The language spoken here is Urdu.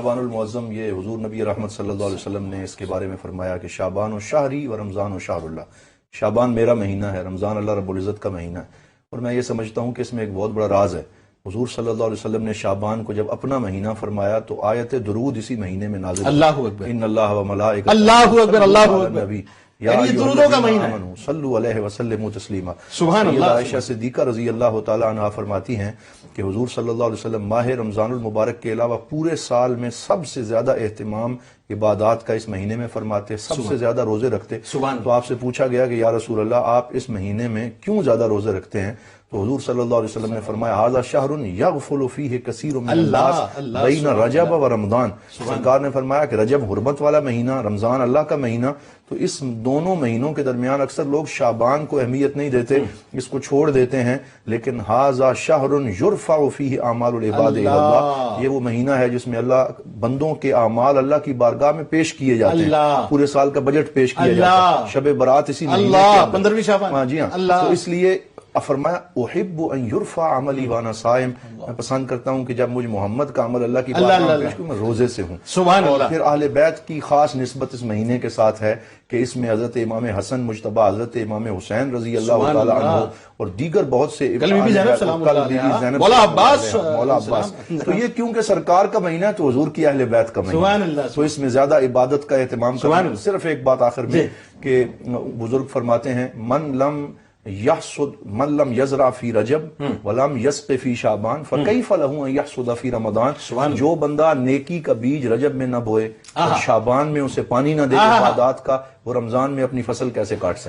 شعبان المعظم، یہ حضور نبی رحمت صلی اللہ علیہ وسلم نے اس کے بارے میں فرمایا کہ شعبان و شہری و رمضان و شہر اللہ، شعبان میرا مہینہ ہے، رمضان اللہ رب العزت کا مہینہ ہے۔ اور میں یہ سمجھتا ہوں کہ اس میں ایک بہت بڑا راز ہے۔ حضور صلی اللہ علیہ وسلم نے شعبان کو جب اپنا مہینہ فرمایا تو آیت درود اسی مہینے میں نازل ہوئی۔ اللہ اکبر، ان اللہ و ملائکۃہ اللہ اکبر، اللہ اکبر، یا یہ درودوں کا مہینہ ہے۔ صلو علیہ وسلم تسلیما۔ سبحان اللہ۔ عائشہ صدیقہ رضی اللہ تعالی عنہا فرماتی ہیں کہ حضور صلی اللہ علیہ وسلم ماہ رمضان المبارک کے علاوہ پورے سال میں سب سے زیادہ اہتمام عبادات کا اس مہینے میں فرماتے، سب سے زیادہ روزے رکھتے۔ تو آپ سے پوچھا گیا کہ یا رسول اللہ آپ اس مہینے میں کیوں زیادہ روزے رکھتے ہیں؟ تو حضور صلی اللہ علیہ وسلم نے فرمایا ھذا شہر یغفل فیہ کثیر من الناس بین رجب و رمضان۔ سرکار نے فرمایا کہ رجب حرمت والا مہینہ، رمضان اللہ کا مہینہ، تو اس دونوں مہینوں کے درمیان اکثر لوگ شعبان کو اہمیت نہیں دیتے، اس کو چھوڑ دیتے ہیں، لیکن ھذا شہر یرفع فیہ اعمال العباد الی اللہ، یہ وہ مہینہ ہے جس میں اللہ بندوں کے اعمال اللہ کی بارگاہ میں پیش کیے جاتے ہیں، پورے سال کا بجٹ پیش کیا جاتا ہے، شب برات اسی مہینے اللہ 15ویں شعبان۔ ہاں جی ہاں، تو اس لیے فرمایا احب ان یرفع عملی وانا صائم، میں پسند کرتا ہوں کہ جب مجھ محمد کا عمل اللہ کی بارگاہ میں پیش کروں میں روزے سے ہوں۔ سبحان اللہ۔ پھر اہل بیت کی خاص نسبت اس مہینے کے ساتھ ہے کہ اس میں حضرت امام حسن مجتبی، حضرت امام حسین رضی اللہ تعالی عنہ اور دیگر بہت سے، کل بی زینب سلام اللہ علیہا، مولا عباس، تو یہ کیونکہ سرکار کا مہینہ ہے تو حضور کی اہل بیت کا مہینہ، تو اس میں زیادہ عبادت کا اہتمام کرنا۔ صرف ایک بات آخر میں کہ بزرگ فرماتے ہیں من لم یزرع فی رجب ولم یسق فی شعبان فکیف لہ ان یحصد فی رمضان، جو بندہ نیکی کا بیج رجب میں نہ بوئے اور شعبان میں اسے پانی نہ دے عبادات کا، وہ رمضان میں اپنی فصل کیسے کاٹ سکے؟